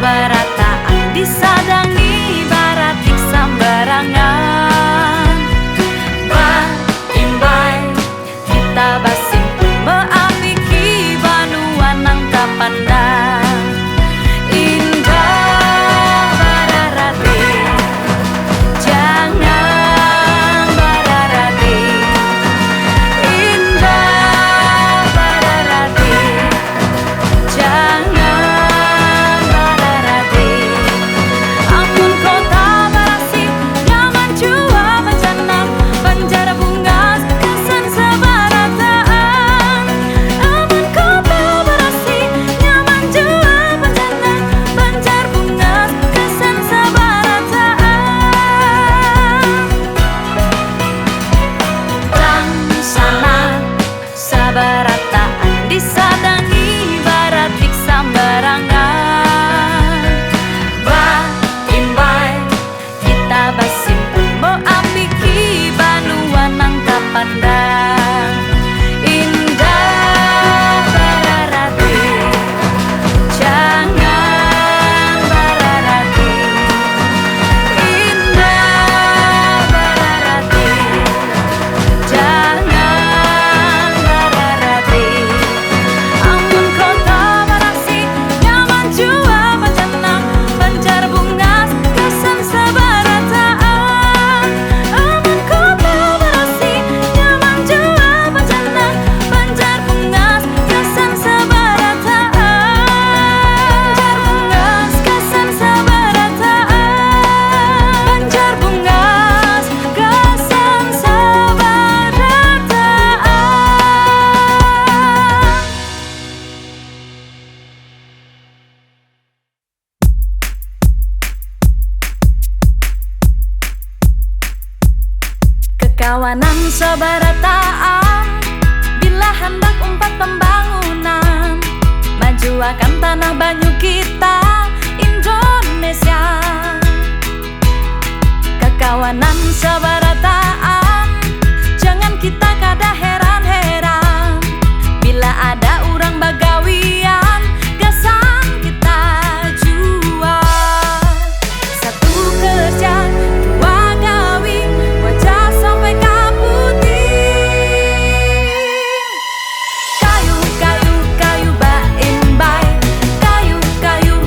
sabarataan disadangi baratik sambarangan. Ba-imbai kita basimpun meapiki banua nang kapandang. Indah bararati, jangan bararati. Indah bararati, jangan bararati. Ampun kota barasi, nyaman jua bencana, penjara bunga kesan sabarataan. Ampun kota barasi, nyaman jua bencana, penjara bunga kesan sabarataan. Tang sana sabarataan disadangi baratik sambarangan. Ba-imbai kita basimpun meapiki banua nang kapandang. Indah bararati, jangan bararati. Indah bararati, jangan bararati. Ampun kota barasi, nyaman jua bencana, penjara bunga kesan sabarataan. Ampun kota barasi, nyaman jua bencana, penjara bunga kesan sabarataan. Penjara bunga kesan sabarataan. Penjara bunga kesan sabarataan. Kekawanan sabarataan bila hendak umpat pembangunan, maju akan tanah banyu kita Indonesia. Kekawanan sabarataan, jangan kita kada heran-heran bila ada orang bagawian kesan kita jual. Satu kerja, dua gawi, wajah sampai kaputing. Kayu, kayu, kayu ba-imbai, kayu, kayu,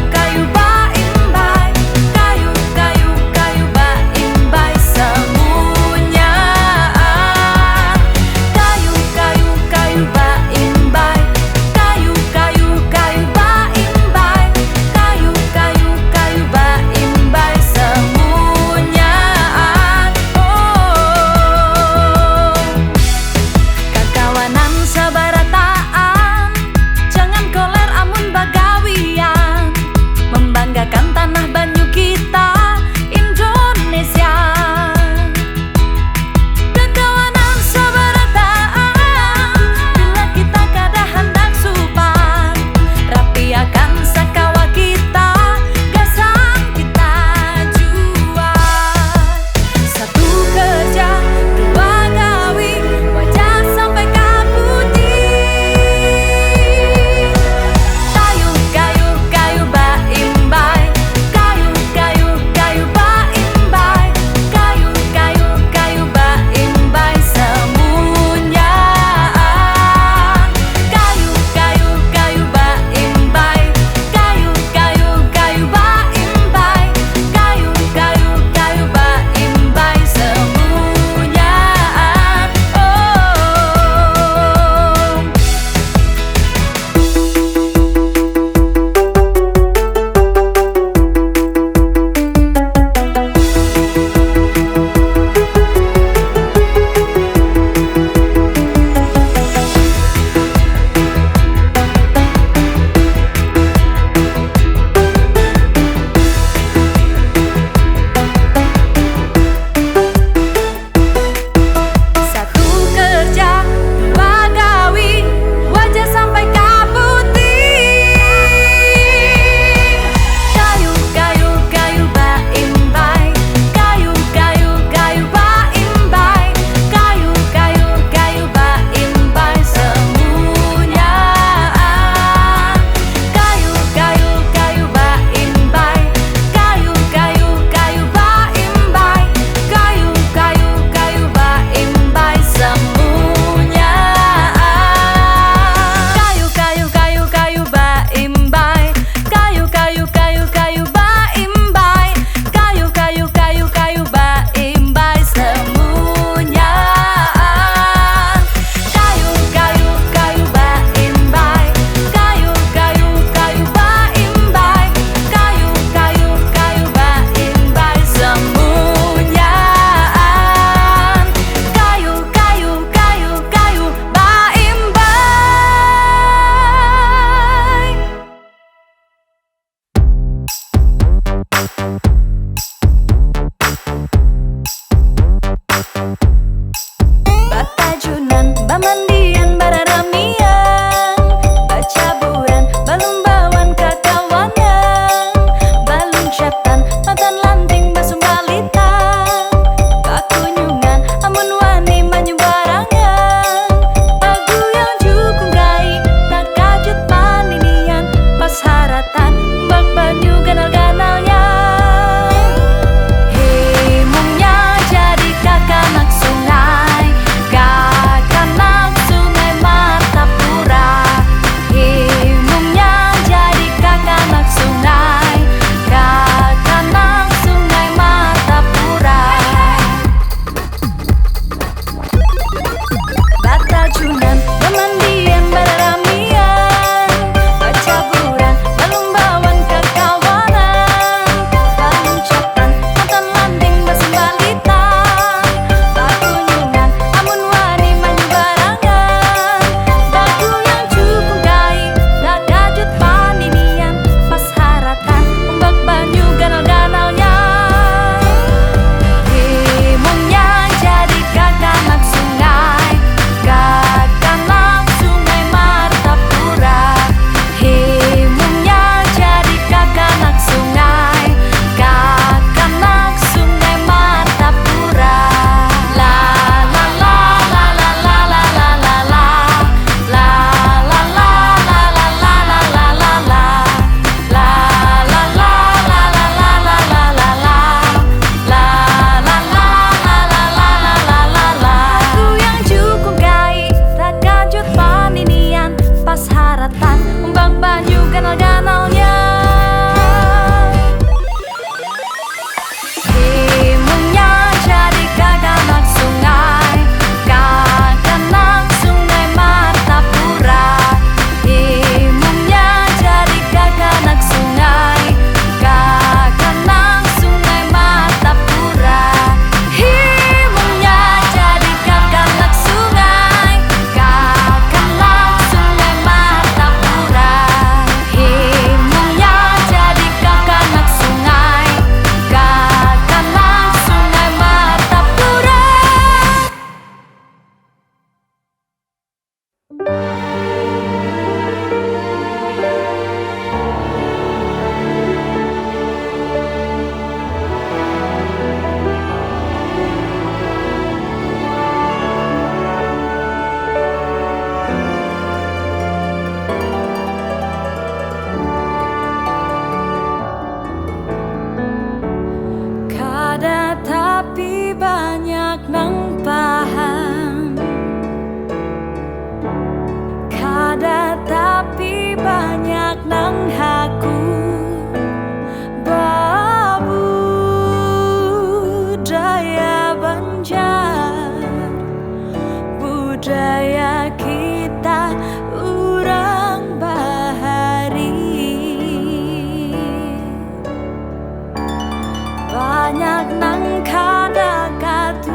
banyak nang kada katujuan,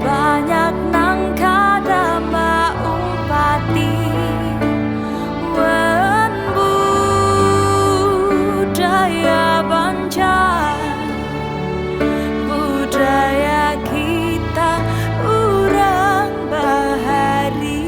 banyak nang kada maumpati wen budaya banjar, budaya kita urang bahari.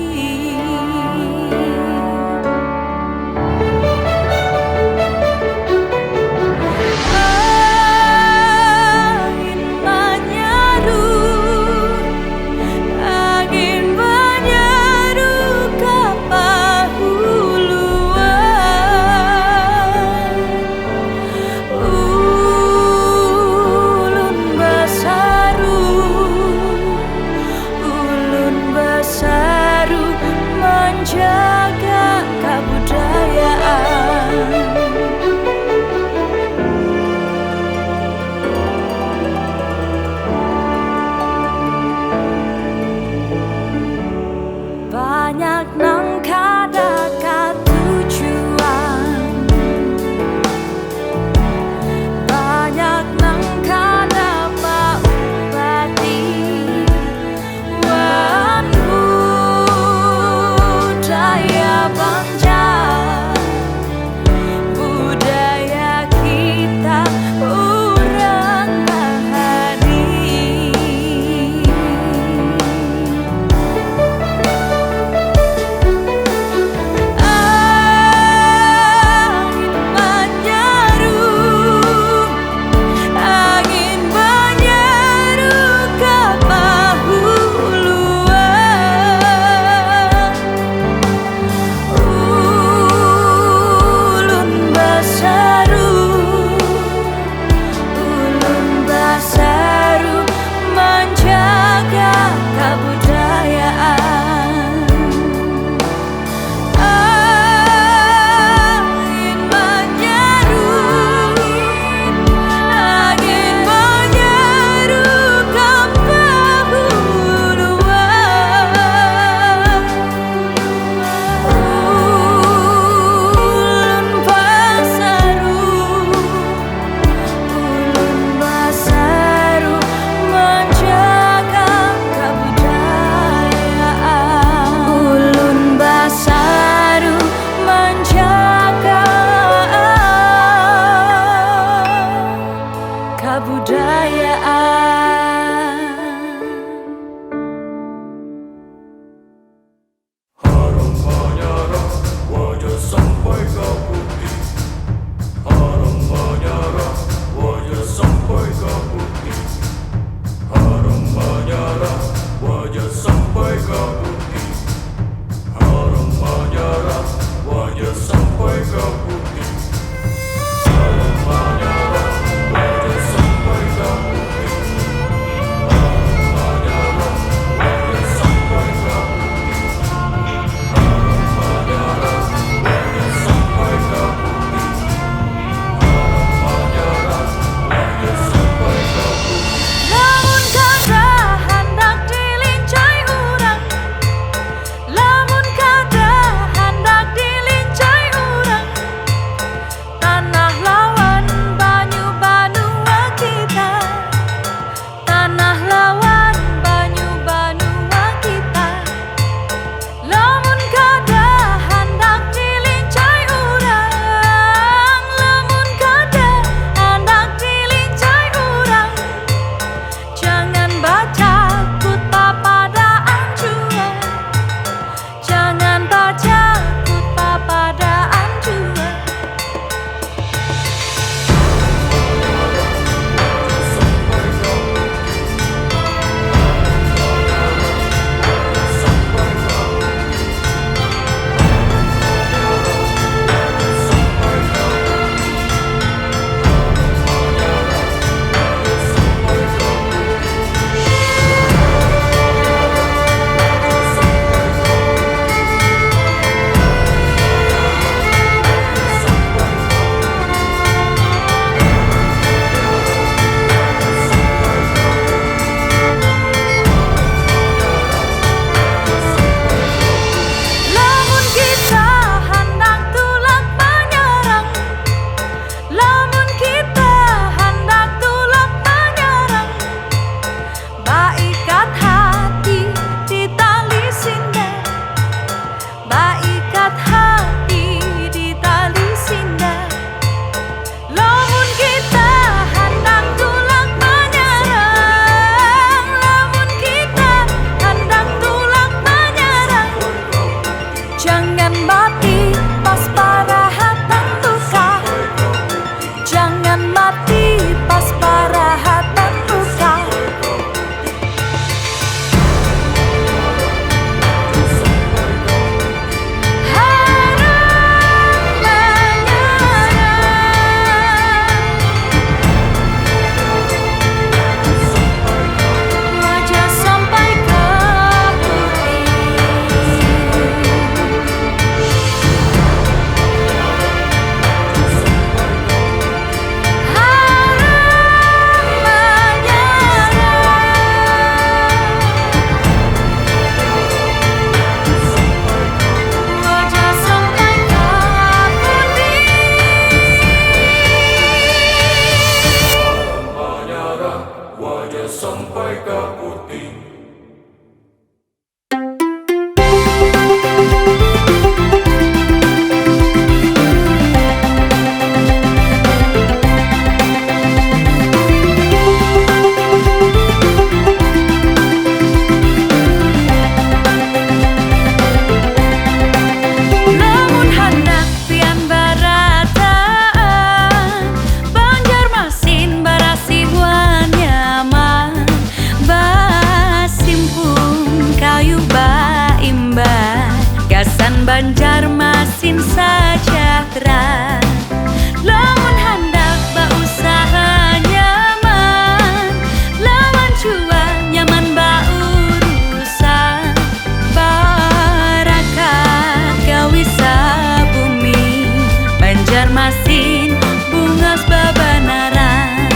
Banjarmasin bungas babanaran.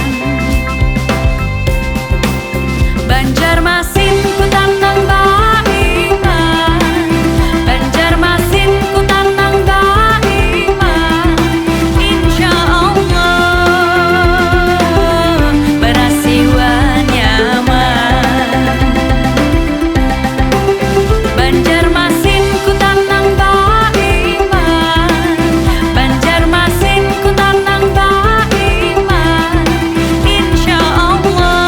Banjarmasin ku tanang baiman, Banjarmasin ku tanang baiman. Insya Allah berasiwan nyaman. Banjarmasin ku tanang baiman, Banjarmasin ku tanang baiman. Insya Allah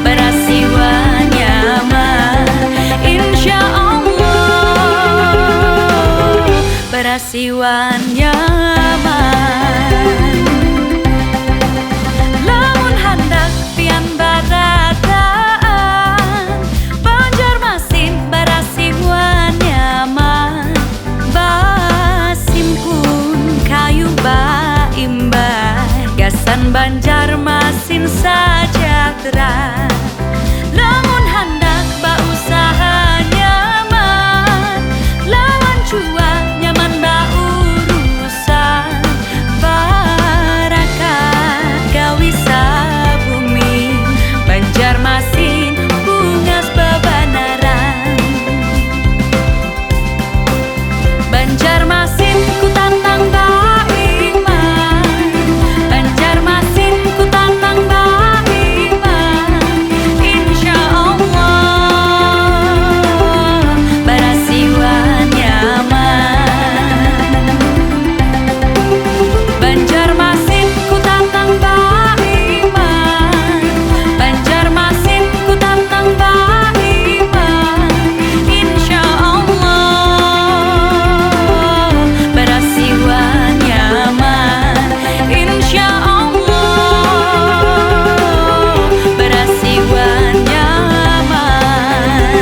berasiwan nyaman. Insya Allah berasiwan nyaman. Lamun handak pian barataan, Banjarmasin berasiwan nyaman. Basim pun kayu baimbai, gasan Banjarmasin sejahtera. Lamun handak usaha nyaman, lawan cua nyaman urusan. Barakat gawi sabumi, Banjarmasin bungas babanaran. Banjarmasin ku tanang baiman, Banjarmasin ku tanang baiman. Insya Allah berasiwan nyaman. Banjarmasin ku tanang baiman, Banjarmasin ku tanang baiman. Insya Allah berasiwan nyaman. Insya Allah berasiwan nyaman.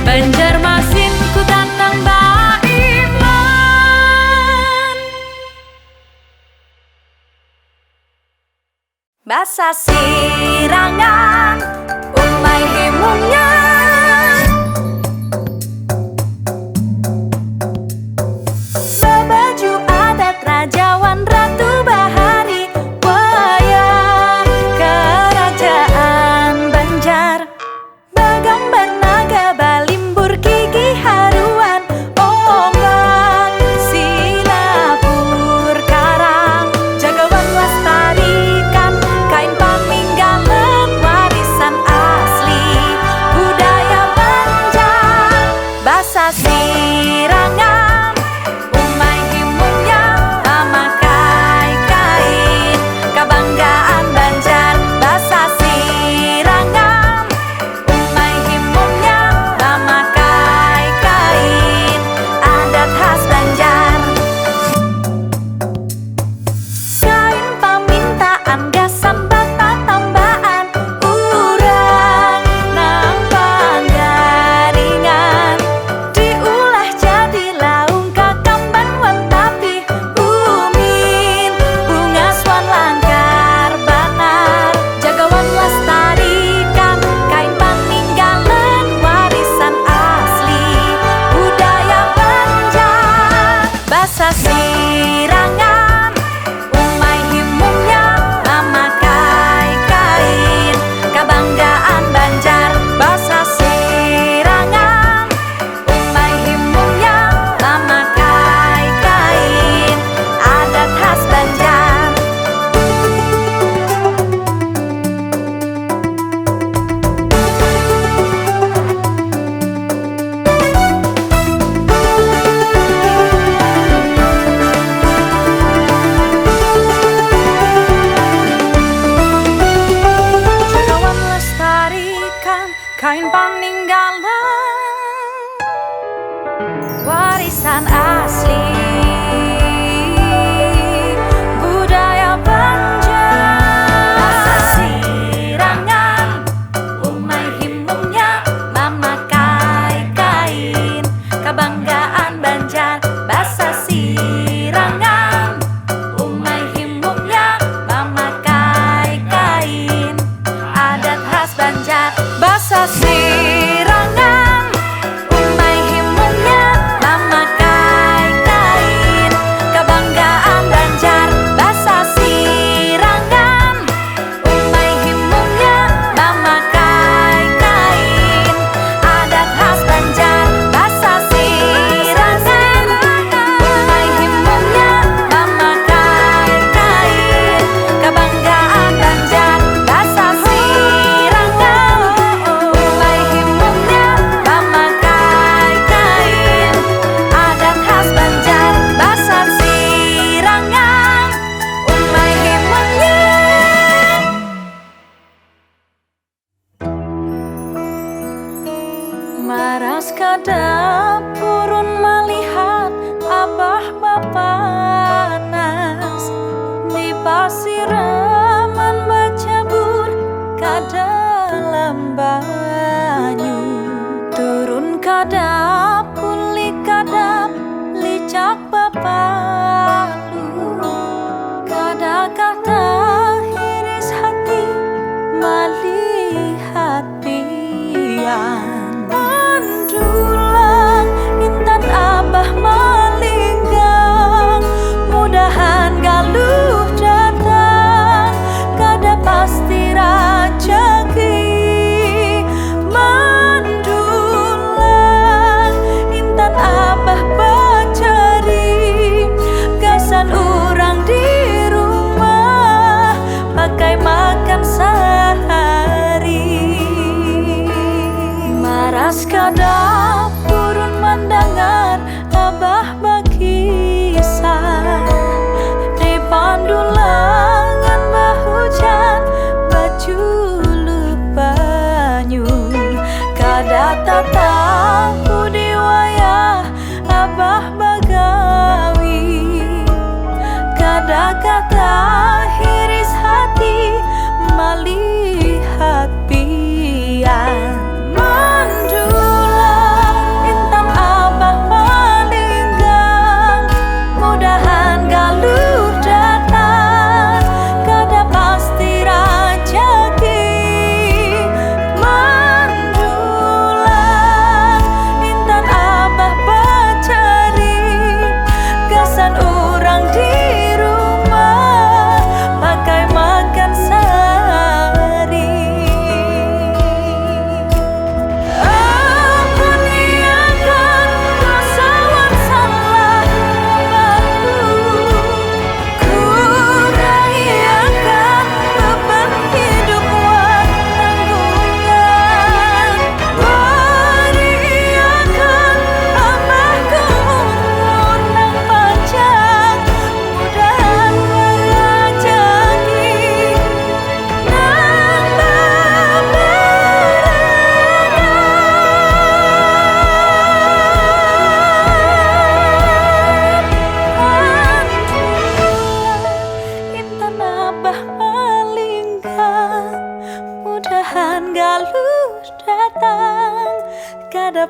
Banjarmasin ku tanang baiman. Basa sirangan umai himungnya, bebaju adat rajawan Ratu Bahari, wayah kerajaan Banjar. Bagambar naga balimbur gigi haruan, onggak silapur karang. Jagawan lestarikan kain paninggalan, warisan asli budaya Banjar. Basa sirangan umai himungnya, memakai kain kebanggaan Banjar. Basa sirangan umai himungnya, memakai kain adat khas Banjar. Kain pamintaan gasan bata tambaan, urang nang panggaringan. Diulah jadi laung kakamban wan tapi umin bungas wan langkar banar. Jagawan lestarikan kain paninggalan, warisan asli budaya Banjar. Basa sirangan umai himungnya, memakai kain kebanggaan Banjar. Basa sirangan umai himungnya, memakai kain adat khas Banjar. Jagawan lestarikan kain paninggalan, warisan asli budaya Banjar. Basa sirangan umai himungnya, memakai kain kebanggaan Banjar. Basa sirangan umai himungnya, memakai kain adat khas Banjar. Basa sirangan umai himungnya, memakai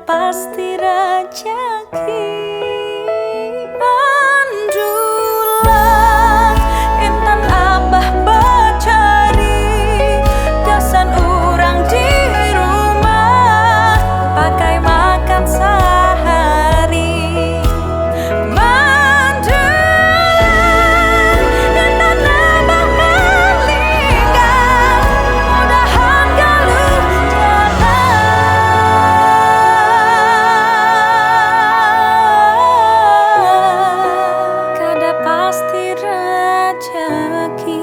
pasti rezeki. Pandulan intan abah becari, gasan urang di rumah pakai makan sehari. Pandulan intan abah meninggal, mudahan galuh jalan, kada pasti rezeki.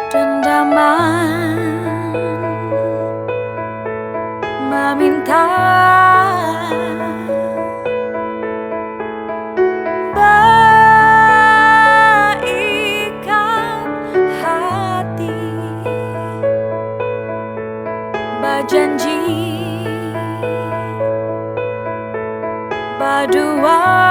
Dendaman meminta baikan hati, berjanji berdua